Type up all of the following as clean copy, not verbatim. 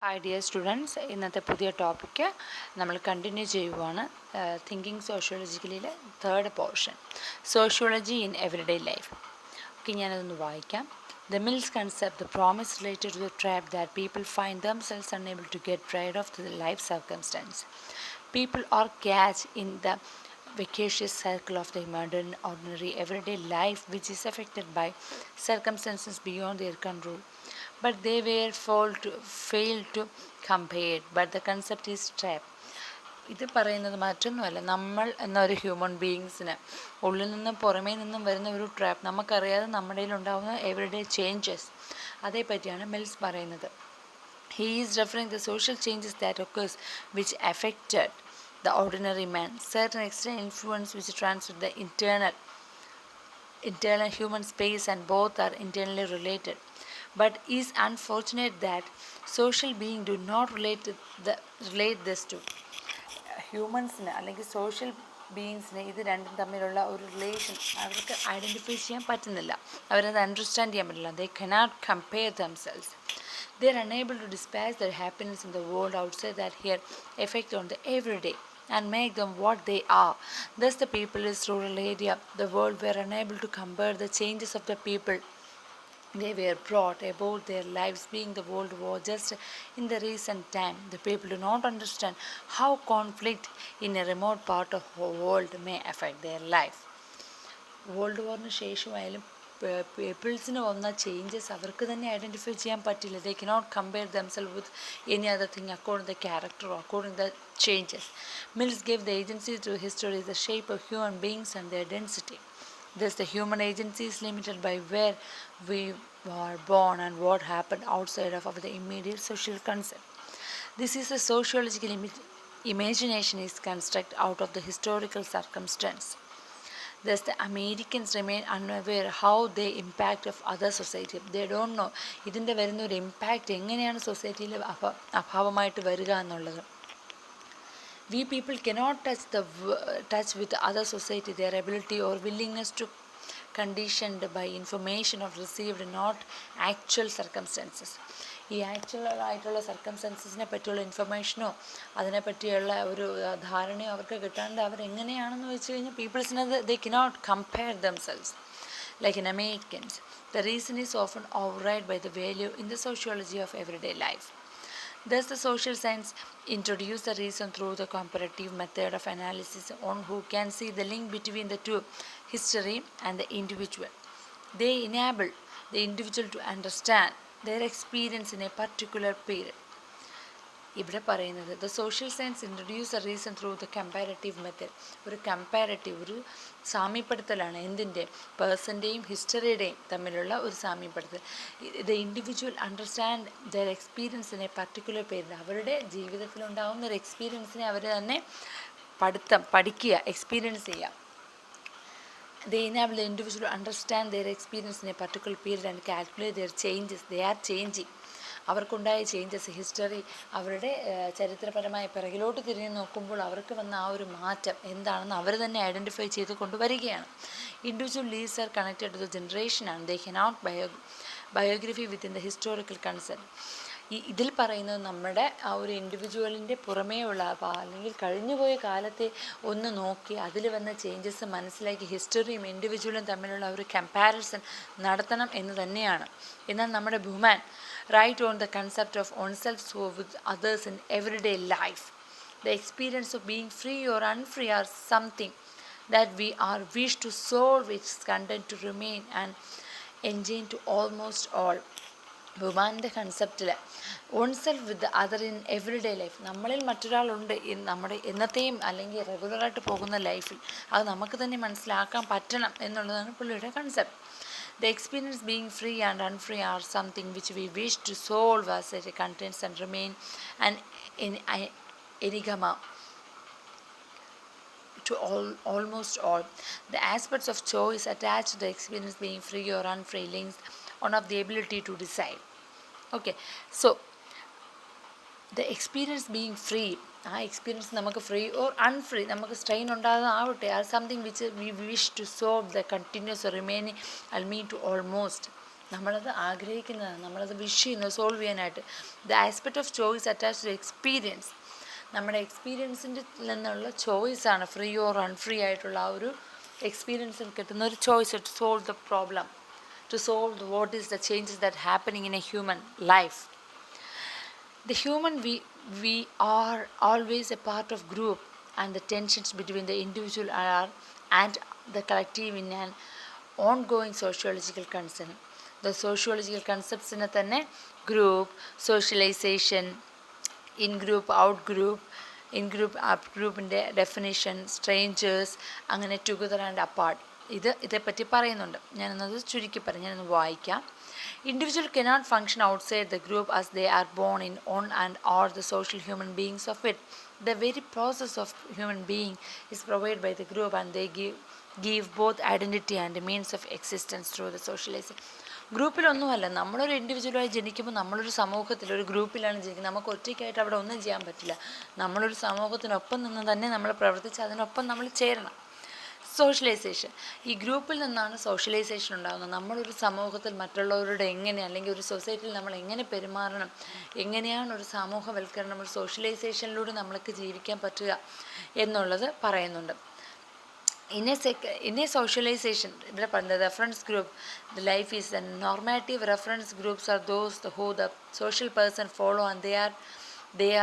Hi dear students, ഇന്നത്തെ പുതിയ topic നമ്മൾ കണ്ടിന്യൂ ചെയ്യുവാണ്. തിങ്കിങ് സോഷ്യോളജിക്കലിലെ third portion, sociology in everyday life. Okay, ഞാനതൊന്ന് വായിക്കാം. The Mills concept, the promise related to the trap that people find themselves unable to get rid of the life circumstance. People are caged in the vicious circle of the modern, ordinary, everyday life, which is affected by circumstances beyond their control. But they were failed to compare. But the concept is trap. ഇത് പറയുന്നത് മറ്റൊന്നുമല്ല, നമ്മൾ എന്നൊരു human ബീയിങ്സിന് ഉള്ളിൽ നിന്നും പുറമേ നിന്നും വരുന്ന ഒരു ട്രാപ്പ്, നമുക്കറിയാതെ നമ്മുടെ ഉണ്ടാകുന്ന എവറിഡേ ചേഞ്ചസ്, അതേപ്പറ്റിയാണ് മിൽസ് പറയുന്നത്. He is referring the social changes that occurs which affected the ordinary man. Certain external influence which transfer the internal human space, and both are internally related. But is unfortunate that social beings do not relate this to ഹ്യൂമൻസിന് അല്ലെങ്കിൽ social ബീയിങ്സിന് ഇത് രണ്ടും തമ്മിലുള്ള ഒരു relation അവർക്ക് identify ചെയ്യാൻ പറ്റുന്നില്ല, അവരത് understand ചെയ്യാൻ പറ്റില്ല. They cannot compare themselves. They are unable to dispatch their happiness in the world outside that here effect on the everyday and make them what they are. Thus the people in rural area, the world were unable to compare the changes of the people. They were brought about their lives being the world war just in the recent time. The people do not understand how conflict in a remote part of the world may affect their life. World വാറിന് ശേഷമായാലും പീപ്പിൾസിന് വന്ന changes അവർക്ക് തന്നെ identify ചെയ്യാൻ പറ്റില്ല. They cannot compare themselves with any other thing according the character or according the changes. Mills gave the agency to history the shape of human beings and their density. Thus the human agency is limited by where we were born and what happened outside of the immediate social concept. This is a sociological imagination is constructed out of the historical circumstance. Thus the Americans remain unaware how they impact of other society. They don't know ഇതിൻ്റെ വരുന്ന ഒരു impact എങ്ങനെയാണ് സൊസൈറ്റിയിൽ അഭാവമായിട്ട് വരിക എന്നുള്ളത്. We people cannot touch with other society. Their ability or willingness to conditioned by information of received, not actual circumstances. ഈ actual ആയിട്ടുള്ള സർക്കംസ്റ്റൻസസിനെ പറ്റിയുള്ള ഇൻഫർമേഷനോ അതിനെപ്പറ്റിയുള്ള ഒരു ധാരണയോ അവർക്ക് കിട്ടാണ്ട് അവരെങ്ങനെയാണെന്ന് വെച്ച് കഴിഞ്ഞാൽ പീപ്പിൾസിനത് they cannot compare themselves like in Americans. The reason is often override by the value in the sociology of everyday life. Thus the social science introduce the reason through the comparative method of analysis on who can see the link between the two, history and the individual. They enable the individual to understand their experience in a particular period. ഇവിടെ പറയുന്നത് the social science introduce a reason through the comparative method. ഒരു comparative, ഒരു സാമ്യപ്പെടുത്തലാണ് എന്തിൻ്റെ, പേഴ്സൻ്റെയും ഹിസ്റ്ററിയുടെയും തമ്മിലുള്ള ഒരു സാമ്യപ്പെടുത്തൽ. The individual understand their experience in a particular period. അവരുടെ ജീവിതത്തിലുണ്ടാകുന്ന ഒരു എക്സ്പീരിയൻസിനെ അവർ തന്നെ പഠിക്കുക, എക്സ്പീരിയൻസ് ചെയ്യുക. They enable the individual to understand their experience in a particular period and calculate their changes. They are changing. അവർക്കുണ്ടായ ചേഞ്ചസ്, ഹിസ്റ്ററി, അവരുടെ ചരിത്രപരമായ പിറകിലോട്ട് തിരിഞ്ഞ് നോക്കുമ്പോൾ അവർക്ക് വന്ന ആ ഒരു മാറ്റം എന്താണെന്ന് അവർ തന്നെ ഐഡൻറ്റിഫൈ ചെയ്ത് കൊണ്ടുവരികയാണ്. Individual lives are connected to the generation and they cannot biography within the historical concept. ഇതിൽ പറയുന്നത് നമ്മുടെ ആ ഒരു ഇൻഡിവിജ്വലിൻ്റെ പുറമേയുള്ള അല്ലെങ്കിൽ കഴിഞ്ഞുപോയ കാലത്തെ ഒന്ന് നോക്കി അതിൽ വന്ന ചേഞ്ചസ് മനസ്സിലാക്കി ഹിസ്റ്ററിയും ഇൻഡിവിജ്വലും തമ്മിലുള്ള ഒരു കമ്പാരിസൺ നടത്തണം എന്ന് തന്നെയാണ്. എന്നാൽ നമ്മുടെ Bauman right on the concept of own self so with others in everyday life. The experience of being free or unfree are something that we are wish to solve, its content to remain and engine to almost all. ബുമാൻ്റെ കൺസെപ്റ്റിൽ own self with other in everyday life, നമ്മളിൽ മറ്റൊരാളുണ്ട് നമ്മുടെ എന്നത്തെയും അല്ലെങ്കിൽ റെഗുലറായിട്ട് പോകുന്ന ലൈഫിൽ, അത് നമുക്ക് തന്നെ മനസ്സിലാക്കാൻ പറ്റണം എന്നുള്ളതാണ് പുള്ളിയുടെ concept. The experience being free and unfree are something which we wish to solve as it contains and remain an enigma to almost all. The aspects of choice attached to the experience being free or unfree links on of the ability to decide. Okay, so the experience being free, ആ experience നമുക്ക് free or unfree, നമുക്ക് strain ഉണ്ടാകാതെ are something which we wish to solve the continuous remaining all mean to almost നമ്മളത് ആഗ്രഹിക്കുന്നതാണ്, നമ്മളത് wish ചെയ്യുന്നത് solve ചെയ്യാനായിട്ട്. The aspect of choice attach to experience, നമ്മുടെ എക്സ്പീരിയൻസിൻ്റെ നിന്നുള്ള ചോയ്സാണ് ഫ്രീ ഓർ അൺഫ്രീ ആയിട്ടുള്ള ആ ഒരു എക്സ്പീരിയൻസിൽ കിട്ടുന്ന ഒരു choice to solve the problem, to solve what is the changes that happening in a human life. The human we are always a part of group, and the tensions between the individual and the collective in an ongoing sociological concern. The sociological concepts in തന്നെ group, socialization, in group, out group, in group, up ഗ്രൂപ്പിൻ്റെ definition, strangers, അങ്ങനെ together and apart, ഇതേപ്പറ്റി പറയുന്നുണ്ട്. ഞാനൊന്നത് ചുരുക്കി പറയാം, ഞാനൊന്ന് വായിക്കാം. Individual cannot function outside the group as they are born in on and are the social human beings of it. The very process of human being is provided by the group, and they give both identity and means of existence through the socialization. ഗ്രൂപ്പിലൊന്നുമല്ല, നമ്മളൊരു ഇൻഡിവിജ്വലായി ജനിക്കുമ്പോൾ നമ്മളൊരു സമൂഹത്തിൽ ഒരു ഗ്രൂപ്പിലാണ് ജനിക്കുന്നത്. നമുക്ക് ഒറ്റയ്ക്കായിട്ട് അവിടെ ഒന്നും ചെയ്യാൻ പറ്റില്ല. നമ്മളൊരു സമൂഹത്തിനൊപ്പം നിന്ന് തന്നെ നമ്മൾ പ്രവർത്തിച്ച് അതിനൊപ്പം നമ്മൾ ചേരണം. സോഷ്യലൈസേഷൻ, ഈ ഗ്രൂപ്പിൽ നിന്നാണ് സോഷ്യലൈസേഷൻ ഉണ്ടാകുന്നത്. നമ്മളൊരു സമൂഹത്തിൽ മറ്റുള്ളവരുടെ എങ്ങനെ, അല്ലെങ്കിൽ ഒരു സൊസൈറ്റിയിൽ നമ്മൾ എങ്ങനെ പെരുമാറണം, എങ്ങനെയാണ് ഒരു സമൂഹവൽക്കരണം, ഒരു സോഷ്യലൈസേഷനിലൂടെ നമ്മൾക്ക് ജീവിക്കാൻ പറ്റുക എന്നുള്ളത് പറയുന്നുണ്ട്. In a socialization, ഇവിടെ പറഞ്ഞത് reference group, the life is a normative. Reference groups are those who the social person follow, and they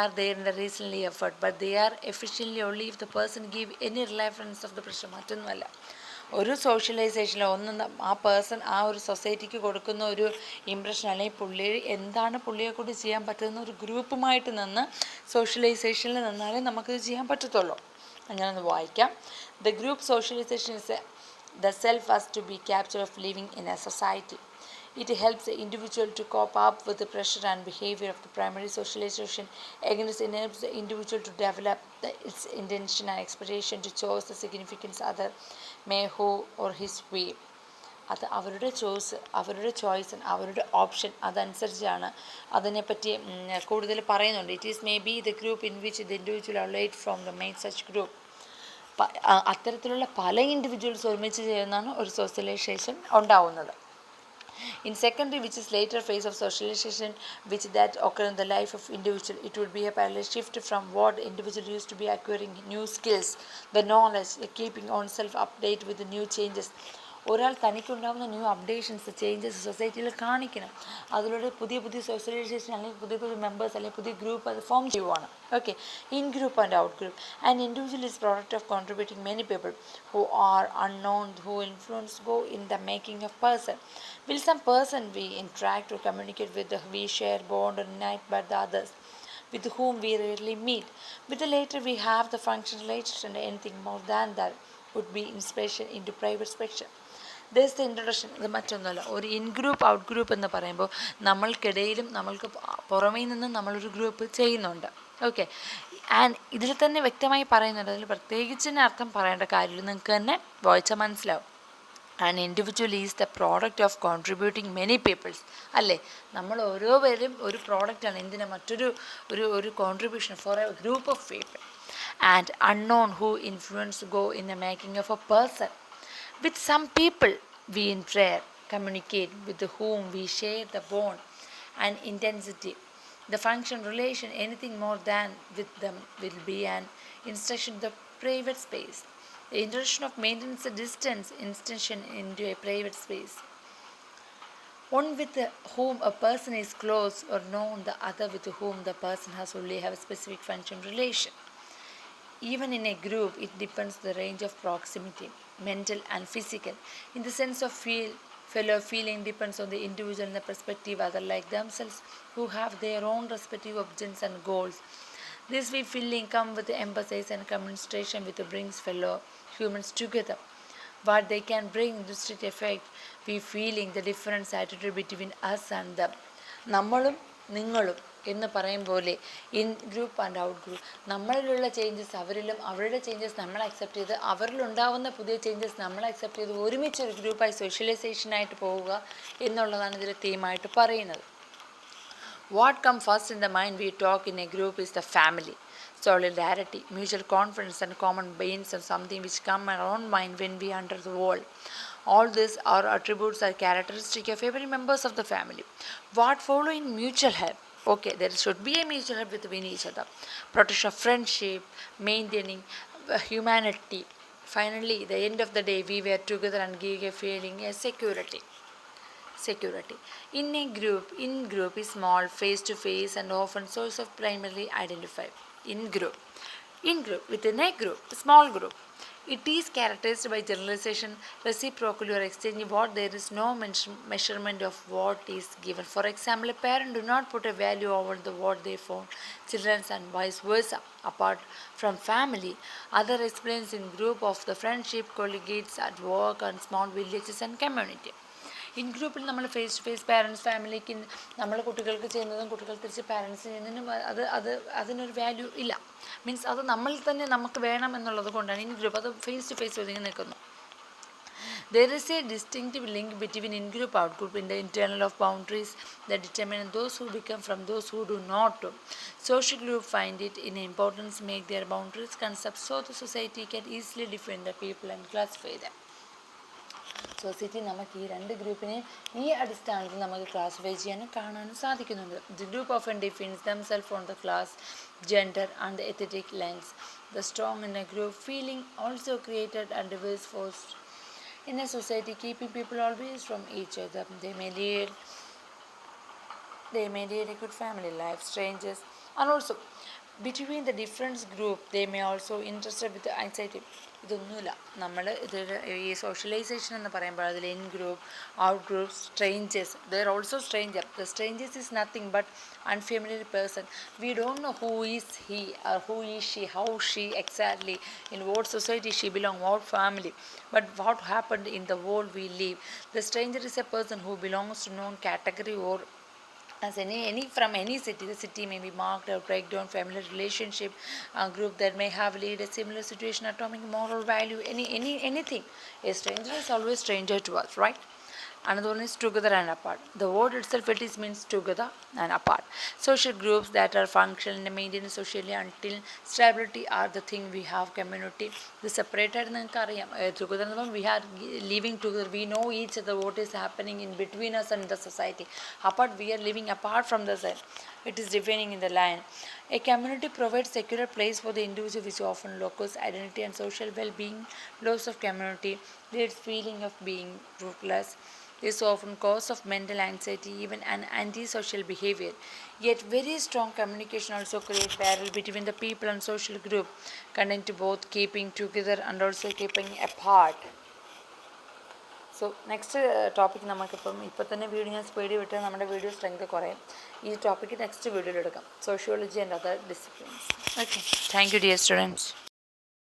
are there in the reasonably effort, but they are efficiently only if the person give any reference of the pressure. മറ്റൊന്നുമല്ല, ഒരു സോഷ്യലൈസേഷനിൽ ആ person ആ ഒരു സൊസൈറ്റിക്ക് കൊടുക്കുന്ന ഒരു impression, അല്ലെങ്കിൽ പുള്ളി എന്താണ് പുള്ളിയെ കൊണ്ട് ചെയ്യാൻ പറ്റുന്ന ഒരു ഗ്രൂപ്പുമായിട്ട് നിന്ന് സോഷ്യലൈസേഷനിൽ നിന്നാലേ നമുക്കിത് ചെയ്യാൻ പറ്റത്തുള്ളൂ. അങ്ങനെയൊന്ന് വായിക്കാം. The group socialization is the self has to be captured of living in a society. It helps the individual to cope up with the pressure and behavior of the primary socialization. Again, it enables the individual to develop its intention and expectation to choose the significance other may who or his way. അത് അവരുടെ choice, അവരുടെ option, അതനുസരിച്ചാണ്. അതിനെപ്പറ്റി കൂടുതൽ പറയുന്നുണ്ട്. It is may be the group in which the individual R late from the made such group. അത്തരത്തിലുള്ള പല individuals ഒരുമിച്ച് ചേർന്നാണ് ഒരു സോഷ്യലൈസേഷൻ ഉണ്ടാവുന്നത്. In secondary, which is later phase of socialization, which that occur in the life of individual, it would be a parallel shift from what individual used to be acquiring new skills, the knowledge, keeping oneself update with the new changes. ഒരാൾ തനിക്കുണ്ടാകുന്ന new updations, changes സൊസൈറ്റിയിൽ കാണിക്കണം. അതിലൂടെ പുതിയ socialisation, അല്ലെങ്കിൽ പുതിയ members, അല്ലെങ്കിൽ പുതിയ group അത് ഫോം ചെയ്യുവാണ്. Okay, in group and out group. And individual is product of contributing many people who are unknown, who influence go in the making of person. Will some person we interact or communicate with, we share bond or unite, but the others with whom we rarely meet. With the later we have the function relation, and anything more than that would be inspiration into private spectrum. This the introduction. ഇത് മറ്റൊന്നുമല്ല, ഒരു in group out group എന്ന് പറയുമ്പോൾ നമ്മൾക്കിടയിലും നമ്മൾക്ക് പുറമേ നിന്നും നമ്മളൊരു group ചെയ്യുന്നുണ്ട്. ഓക്കെ, ആൻഡ് ഇതിൽ തന്നെ വ്യക്തമായി പറയുന്നുണ്ട്, അതിൽ പ്രത്യേകിച്ച് അർത്ഥം പറയേണ്ട കാര്യമില്ല, നിങ്ങൾക്ക് തന്നെ വായിച്ചാൽ മനസ്സിലാവും. And individual is the product of contributing many peoples. അല്ലേ, നമ്മൾ ഓരോ പേരും ഒരു പ്രോഡക്റ്റാണ്. എന്തിനാ? ഒരു contribution for a group of people. And unknown who influence go in the making of a person. With some people we interact, communicate, with whom we share the bond and intensity. The function relation, anything more than with them, will be an instruction to the private space. The introduction of maintenance a distance, instruction into a private space. One with whom a person is close or known, the other with whom the person has only have a specific function relation. Even in a group, it depends the range of proximity, mental and physical. In the sense of fellow feeling depends on the individual and the perspective other like themselves, who have their own respective objects and goals. This way feeling come with the emphasis and communication with the brings fellow humans together. What they can bring to street effect, we feeling the difference attitude between us and them. നമ്മളും നിങ്ങളും എന്ന് പറയും പോലെ in group and out group. നമ്മളിലുള്ള changes അവരിലും, അവരുടെ changes നമ്മൾ accept ചെയ്ത്, അവരിലുണ്ടാവുന്ന പുതിയ ചേഞ്ചസ് നമ്മൾ അക്സെപ്റ്റ് ചെയ്ത് ഒരുമിച്ച് ഒരു ഗ്രൂപ്പായി സോഷ്യലൈസേഷനായിട്ട് പോവുക എന്നുള്ളതാണ് ഇതിൽ തീമായിട്ട് പറയുന്നത്. What come first in the mind we talk in a group is the family. Solidarity, mutual confidence and common pains are something which come in our own mind when we enter the world. All these are attributes are characteristic of every members of the family. What follow in mutual help? Okay, there should be a mutual help between each other. Protection of friendship, maintaining humanity. Finally, the end of the day, we were together and gave a feeling of security. In group is small, face to face, and often source of primarily identified. In group, within a group, a small group. It is characterized by generalization, reciprocally or exchanging what there is no measurement of what is given. For example, a parent do not put a value over the what they found children and vice versa. Apart from family, other experience in group of the friendship, colleagues at work and small villages and community. In ഗ്രൂപ്പിൽ നമ്മൾ face to face parents ഫാമിലിക്ക് നമ്മൾ കുട്ടികൾക്ക് ചെയ്യുന്നതും കുട്ടികൾ തിരിച്ച് parents ചെയ്യുന്നതിനും അതിനൊരു വാല്യൂ ഇല്ല. മീൻസ് അത് നമ്മൾ തന്നെ നമുക്ക് വേണം എന്നുള്ളത് കൊണ്ടാണ് ഇൻ ഗ്രൂപ്പ് അത് ഫേസ് ടു ഫേസ് ഒതുങ്ങി നിൽക്കുന്നു. There is a distinctive link between in-group out-group in the internal of boundaries that determine those who become from those who do not. Social group find it in importance make their boundaries concepts so the society can easily define the people and classify them. Society നമുക്ക് ഈ രണ്ട് ഗ്രൂപ്പിനെ ഈ അടിസ്ഥാനത്തിൽ നമുക്ക് classify ചെയ്യാനും കാണാനും സാധിക്കുന്നുണ്ട്. The group often defines themself on the class, gender and the ethnic lines. The strong in a group feeling also created and reverse force in a society, keeping people always from each other. They may lead a good family life, strangers, and also between the different group they may also interested with the anxiety. ഇതൊന്നുമില്ല, നമ്മൾ ഇത് ഈ socialisation എന്ന് പറയുമ്പോൾ അതിൽ in group, out group, strangers, there also stranger. The strangers is nothing but unfamiliar person. We don't know who is he or who is she, how she exactly, in what society she belong, what family, but what happened in the world we live. The stranger is a person who belongs to known category or as any from any city. The city may be marked or breakdown family relationship, a group that may have lead a similar situation, atomic moral value, anything. A stranger is always stranger to us, right? Another one is together and apart. The word itself it is means together and apart. Social groups that are functional and maintained socially until stability are the thing we have community. The separated together we are living together. We know each other what is happening in between us and the society. Apart we are living apart from the side. It is defining in the line. A community provides secure place for the individual which often locus identity and social well-being. Loss of community leads feeling of being rootless. This often cause of mental anxiety, even an antisocial behavior. Yet very strong communication also creates barrier between the people and social group, connecting to both keeping together and also keeping apart. So next topic നമുക്കിപ്പം ഇപ്പം തന്നെ video ഞാൻ സ്പീഡിൽ വിട്ടാൽ നമ്മുടെ video strength കുറയും. ഈ topic next വീഡിയോയിൽ എടുക്കാം, sociology and other disciplines. Okay, thank you dear students.